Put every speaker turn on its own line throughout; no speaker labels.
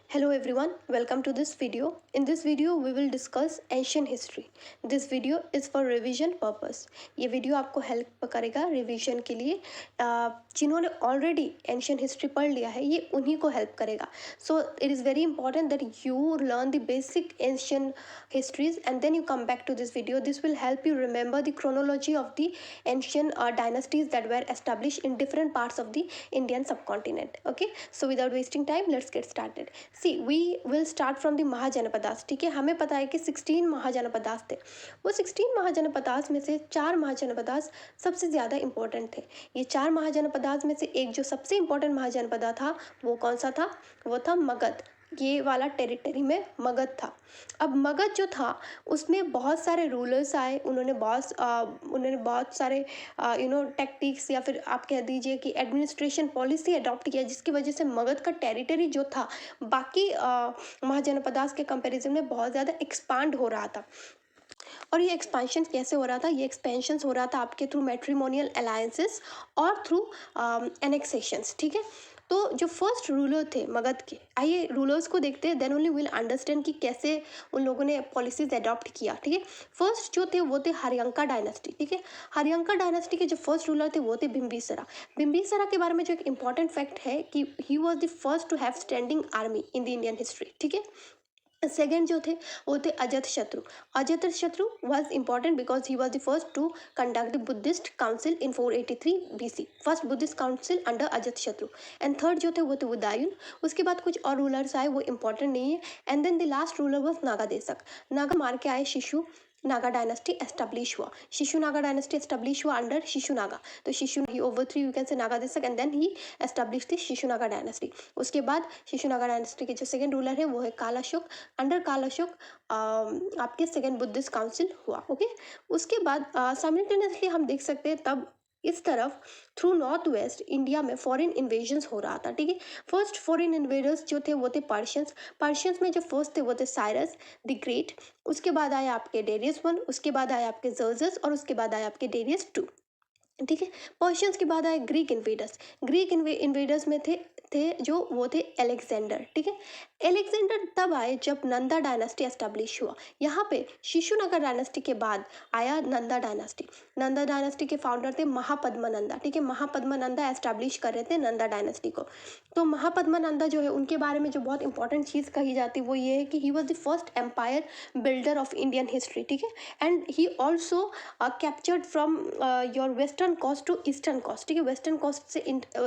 Hello everyone, welcome to this video. In this video we will discuss ancient history. This video is for revision purpose. ये video आपको help करेगा revision के लिए। जिन्होंने already ancient history पढ़ लिया है ये उन्हीं को हेल्प करेगा. So it is very important that you learn the basic ancient histories and then you come back to this video. This will help you remember the chronology of the ancient dynasties that were established in different parts of the Indian subcontinent. Okay, so without wasting time, let's get started. See we will start from the Mahajanapadas. ठीक है, हमें पता है कि 16 महाजनपदास थे. वो 16 महाजनपदास में से 4 महाजनपदास सबसे ज़्यादा इंपॉर्टेंट थे. ये 4 महाजनपदास में से एक जो सबसे इंपॉर्टेंट महाजनपदा था वो कौन सा था? वो था मगध. ये वाला टेरिटरी में मगध था. अब मगध जो था उसमें बहुत सारे रूलर्स आए. उन्होंने बहुत सारे टेक्टिक्स या फिर आप कह दीजिए कि एडमिनिस्ट्रेशन पॉलिसी अडॉप्ट किया, जिसकी वजह से मगध का टेरिटरी जो था बाकी महाजनपदास के कंपैरिजन में बहुत ज़्यादा एक्सपांड हो रहा था. और ये एक्सपेंशन कैसे हो रहा था? ये एक्सपेंशन हो रहा था आपके थ्रू मैट्रिमोनियल अलायंसेस और थ्रू एनेक्सेशंस. ठीक है, तो जो फर्स्ट रूलर थे मगध के, आइए रूलर्स को देखते हैं, देन ओनली विल अंडरस्टैंड कि कैसे उन लोगों ने पॉलिसीज अडॉप्ट किया. ठीक है, फर्स्ट जो थे वो थे हरियंका डायनेस्टी. ठीक है, हरियंका डायनेस्टी के जो फर्स्ट रूलर थे वो थे बिम्बिसरा. बिम्बिसरा के बारे में जो एक इंपॉर्टेंट फैक्ट है कि he was the first to have standing army in the Indian history. ठीक है, सेकेंड जो थे वो थे अजत शत्रु. Ajatashatru was important because he was the first to conduct the Buddhist council in 483 BC. First Buddhist council under Ajatashatru. And third जो थे वो थे उदायुन. उसके बाद कुछ और रूलर्स आए, वो इंपॉर्टेंट नहीं है. And then the last ruler was Naga Dasaka. Naga मार के आए शिशु नागा डायनेस्टी एस्टेब्लिश हुआ. शिशु नागा डायनेस्टी एस्टेब्लिश हुआ अंडर शिशु नागा. तो शिशु ही ओवरथ्रू you can say Nagadasaka and then he establish the Shishunaga dynasty. उसके बाद शिशु नागा डायनेस्टी के जो सेकंड रूलर है वो है काल अशोक. अंडर काल अशोक आपके सेकंड बुद्धिस्ट काउंसिल हुआ. ओके, उसके बाद साइमल्टेनियसली हम देख सकते हैं तब इस तरफ थ्रू नॉर्थ वेस्ट इंडिया में फॉरेन इन्वेजन्स हो रहा था. ठीक है, फर्स्ट फॉरेन इन्वेडर्स जो थे वो थे पर्शियंस. पर्शियंस में जो फर्स्ट थे वो थे साइरस द ग्रेट. उसके बाद आए आपके डेरियस 1, उसके बाद आए आपके जर्जस और उसके बाद आए आपके डेरियस 2. ठीक है, पर्शियंस के बाद आए ग्रीक इन्वेडर्स. ग्रीक इन्वेडर्स में थे जो वो थे एलेक्जेंडर. ठीक है, एलेक्जेंडर तब आए जब नंदा डायनेस्टी एस्टेब्लिश हुआ. यहाँ पे शिशुनगर डायनेस्टी के बाद आया नंदा डायनेस्टी. नंदा डायनेस्टी के फाउंडर थे महापद्मनंदा. ठीक है, महापद्मनंदा एस्टेब्लिश कर रहे थे नंदा डायनेस्टी को. तो महापद्मनंदा जो है उनके बारे में जो बहुत इंपॉर्टेंट चीज़ कही जाती है वो ये है कि he was the first empire builder of Indian history. ठीक है, and he also captured from your western coast to eastern coast. ठीक है, वेस्टर्न कोस्ट से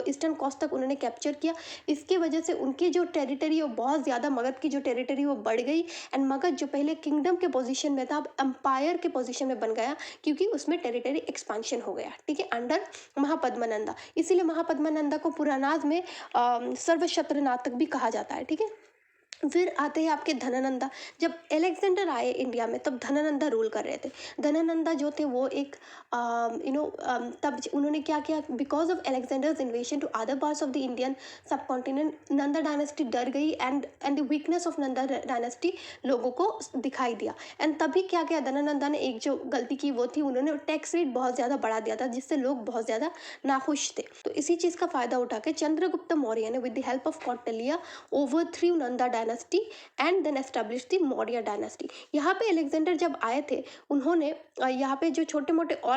ईस्टर्न कोस्ट तक उन्होंने कैप्चर किया. इसके वजह से उनकी जो टेरिटरी वो बहुत ज़्यादा, मगध की जो टेरिटरी वो बढ़ गई. एंड मगध जो पहले किंगडम के पोजीशन में था अब एम्पायर के पोजीशन में बन गया क्योंकि उसमें टेरिटरी एक्सपांशन हो गया. ठीक है, अंडर महापद्मनंदा. इसीलिए महापद्मनंदा को पुरानाज में सर्वशत्रनाथक भी कहा जाता है. ठीक है, फिर आते हैं आपके धनानंदा. जब एलेक्जेंडर आए इंडिया में तब धनानंदा रूल कर रहे थे. धनानंदा जो थे वो एक तब उन्होंने क्या किया, because of Alexander's invasion to other parts of the Indian subcontinent, Nanda dynasty डर गई and the weakness of Nanda dynasty लोगों को दिखाई दिया. एंड तभी क्या किया धनानंदा ने, एक जो गलती की वो थी उन्होंने टैक्स रेट बहुत ज़्यादा बढ़ा दिया था जिससे लोग बहुत ज़्यादा नाखुश थे. तो इसी चीज़ का फ़ायदा उठा के चंद्रगुप्त मौर्य ने with the help of Kautilya overthrew Nanda dynasty and then establish the Maurya dynasty. यहाँ पे अलेक्जेंडर जब आए थे उन्होंने यहाँ पे जो छोटे मोटे और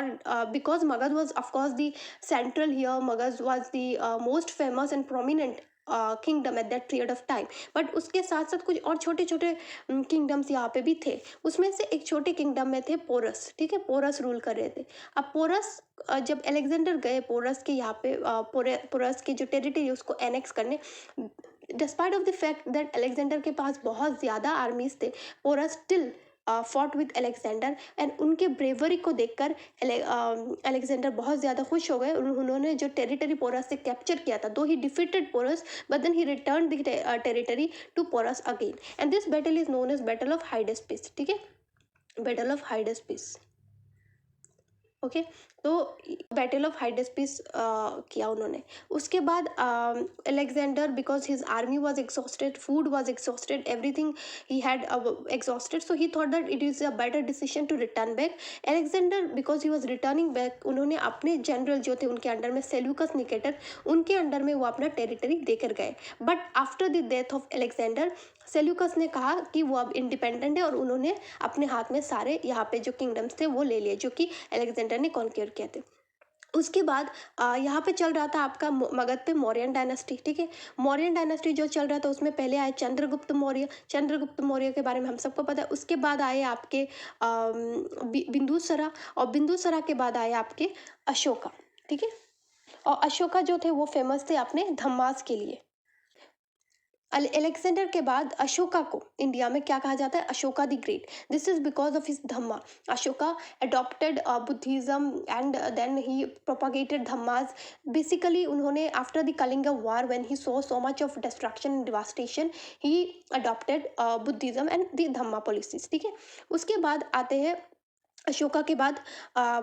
because Magadh was of course the central here, Magadh was the most famous and prominent kingdom at that period of time. But उसके साथ साथ कुछ और छोटे छोटे किंगडम्स यहाँ पे भी थे. उसमें से एक छोटे किंगडम में थे पोरस. ठीक है, पोरस रूल कर रहे थे. अब पोरस जब अलेक्जेंडर गए पोरस के यहाँ पे पोरस की जो टेरिटरी उसको एनेक्स करने, despite of the fact that Alexander के पास बहुत ज़्यादा आर्मीज थे, Porus still fought with Alexander. And उनके ब्रेवरी को देखकर अलेक्जेंडर बहुत ज़्यादा खुश हो गए. उन्होंने जो टेरिटरी पोरस से कैप्चर किया था, though he defeated Porus but then he return the territory to Porus again. And this battle is known as battle of Hydaspes. ठीक है, बैटल ऑफ हाइडेस्पिस. ओके, तो बैटल ऑफ हाइडेस्पिस किया उन्होंने। उसके बाद Alexander, because his army was exhausted, food was exhausted, everything he had exhausted, so he thought that it is a better decision to return back. Alexander because he was returning back, उन्होंने अपने general जो थे उनके under में, Seleucus Nicator, उनके under में वो अपना टेरिटरी देकर गए। But after the death of Alexander, Seleucus ने कहा कि वो अब इंडिपेंडेंट है और उन्होंने अपने हाथ में सारे यहाँ पे जो किंगडम्स थे वो ले लिए, जो कि अलेक्जेंडर ने कॉन्क्योर किए थे। उसके बाद यहाँ पे चल रहा था आपका मगध पे मौर्यन डायनेस्टी, ठीक है। मौर्यन डायनेस्टी जो चल रहा था उसमें पहले आए चंद्रगुप्त मौर्य। चंद्रगुप्त मौर्य के बारे में हम सबको पता है। उसके बाद आए आपके बिंदुसरा, और बिंदुसरा के बाद आए आपके अशोका, ठीक है। और अशोका जो थे वो फेमस थे अपने धम्मास के लिए। अलेक्जेंडर के बाद अशोका को इंडिया में क्या कहा जाता है, Ashoka the great. This is because of his dhamma. Ashoka adopted Buddhism and then he propagated dhammas. Basically उन्होंने after the Kalinga war when he saw so much of destruction and devastation, he adopted Buddhism and the dhamma policies, ठीक है। उसके बाद आते हैं अशोका के बाद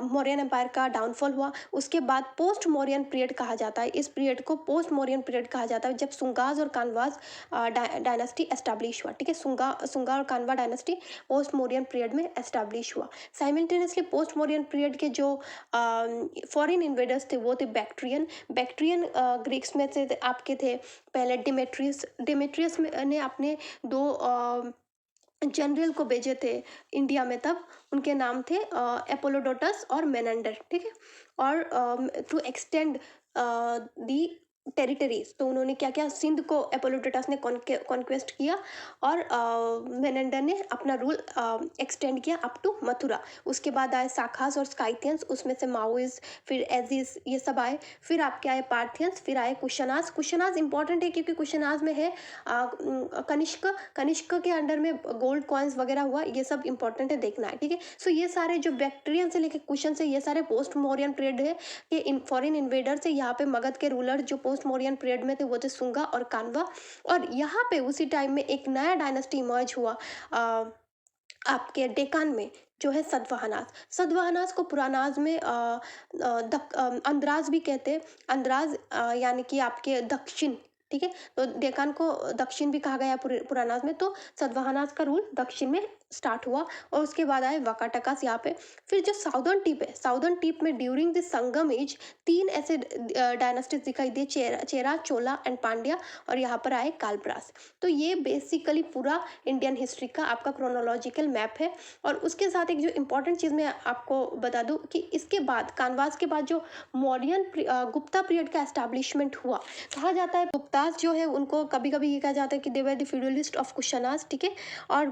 Mauryan empire का डाउनफॉल हुआ। उसके बाद पोस्ट मौर्यन पीरियड कहा जाता है, इस पीरियड को पोस्ट मौर्यन पीरियड कहा जाता है, जब सुंगास और कानवास डायनेस्टी एस्टैब्लिश हुआ, ठीक है। सुंगा और कानवा डायनेस्टी पोस्ट मौर्यन पीरियड में एस्टैब्लिश हुआ। साइमल्टेनियसली पोस्ट मौर्यन पीरियड के जो फॉरेन इन्वेडर्स थे वो थे बैक्ट्रियन। बैक्ट्रियन ग्रीक्स में से आपके थे पहले डिमेट्रियस। डिमेट्रियस ने अपने दो जनरल को भेजे थे इंडिया में, तब उनके नाम थे एपोलोडोटस और मेनेंडर, ठीक है। और टू एक्सटेंड दी टेरिटरीज, तो उन्होंने क्या किया, सिंध को एपोलोडोटस ने कॉन्क्वेस्ट किया और मेनेंडर ने अपना रूल एक्सटेंड किया अप टू मथुरा। उसके बाद आए साखास और स्काइथियंस, उसमें से माओइज, फिर एजिस, ये सब आए। फिर आपके आए पार्थियंस, फिर आए कुशनास। कुशनास इंपॉर्टेंट है क्योंकि कुशनास में है कनिष्क। कनिष्क के अंडर में गोल्ड कॉइन्स वगैरह हुआ, ये सब इंपॉर्टेंट है, देखना है, ठीक है। सो ये सारे जो बैक्ट्रियन से लेकर कुशन से, ये सारे पोस्ट मौर्यन पीरियड है कि फॉरेन इन्वेडर से। यहाँ पे मगध के रूलर जो पोस्ट मौर्यन पीरियड में थे वो थे सुंगा और कानवा। और यहाँ पे उसी टाइम में एक नया डायनेस्टी इमर्ज हुआ आपके डेकान में, जो है सतवाहनास। सतवाहनास को पुरानाज में अंद्राज भी कहते हैं। अंद्राज यानी कि आपके दक्षिण, ठीक है। तो डेकान को दक्षिण भी कहा गया है पुरानाज में। तो सतवाहनास का रूल दक्षिण में स्टार्ट हुआ। और उसके बाद आए वाकाटकास यहाँ पे। फिर जो साउदर्न टिप है, साउदर्न टिप में ड्यूरिंग द संगम एज 3 ऐसे डायनेस्टीज दिखाई दिए, चेरा, चोला एंड पांड्या, और यहाँ पर आए कालब्रास। तो ये बेसिकली पूरा इंडियन हिस्ट्री का आपका क्रोनोलॉजिकल मैप है। और उसके साथ एक जो इम्पोर्टेंट चीज़ मैं आपको बता दूं कि इसके बाद कानवास के बाद जो मौर्यन गुप्ता पीरियड का एस्टैब्लिशमेंट हुआ, कहा जाता है गुप्तास जो है उनको कभी कभी ये कहा जाता है कि दे वर द फ्यूडलिस्ट ऑफ कुशनास, ठीक है। और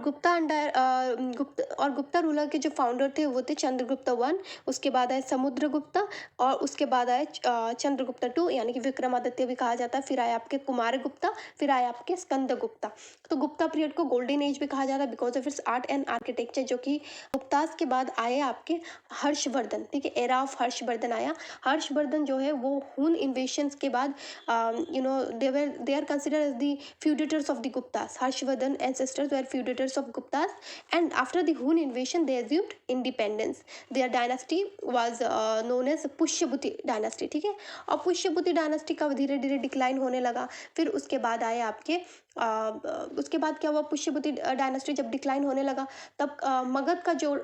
गुप्ता रूलर के जो फाउंडर थे वो थे चंद्रगुप्ता वन। उसके बाद आए समुद्रगुप्ता, और उसके बाद आए चंद्रगुप्ता टू, यानी कि विक्रमादित्य भी कहा जाता है। फिर आए आपके कुमार गुप्ता, फिर आए आपके स्कंदगुप्ता। तो गुप्ता पीरियड को गोल्डन एज भी कहा जाता है because of its art and architecture. जो कि गुप्तास के बाद आए आपके हर्षवर्धन, ठीक है। एरा ऑफ हर्षवर्धन आया। हर्षवर्धन जो है वो हुन इन्वेशंस के बाद they are consider as the feudatories of the Guptas. Harshavardhan ancestors were feudatories of Guptas, and after the Hun invasion they assumed independence. Their dynasty was known as Pushyabhuti dynasty, ठीक है। और पुष्यभूति डायनेस्टी का धीरे धीरे डिक्लाइन होने लगा। फिर उसके बाद आए आपके उसके बाद क्या हुआ, पुष्यभूति डायनेस्टी जब डिक्लाइन होने लगा तब मगध का जो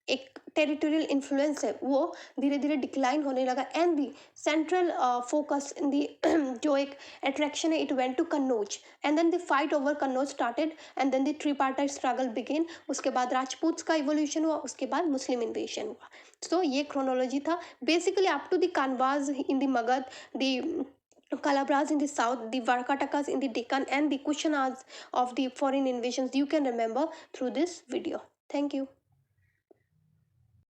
एक टेरिटोरियल इन्फ्लुएंस है वो धीरे धीरे डिक्लाइन होने लगा। And the central focus in the जो एक अट्रैक्शन है, it went to Kannauj, and then the fight over Kannauj started, and then the tripartite struggle begin. उसके बाद राजपूत्स का इवोल्यूशन हुआ, उसके बाद मुस्लिम इन्वेशन हुआ। तो ये क्रोनोलॉजी था basically up to the Kanvas in the Magadh, the Calabras in the south, the Varkatakas in the Deccan, and the Kushanas of the foreign invasions you can remember through this video. Thank you.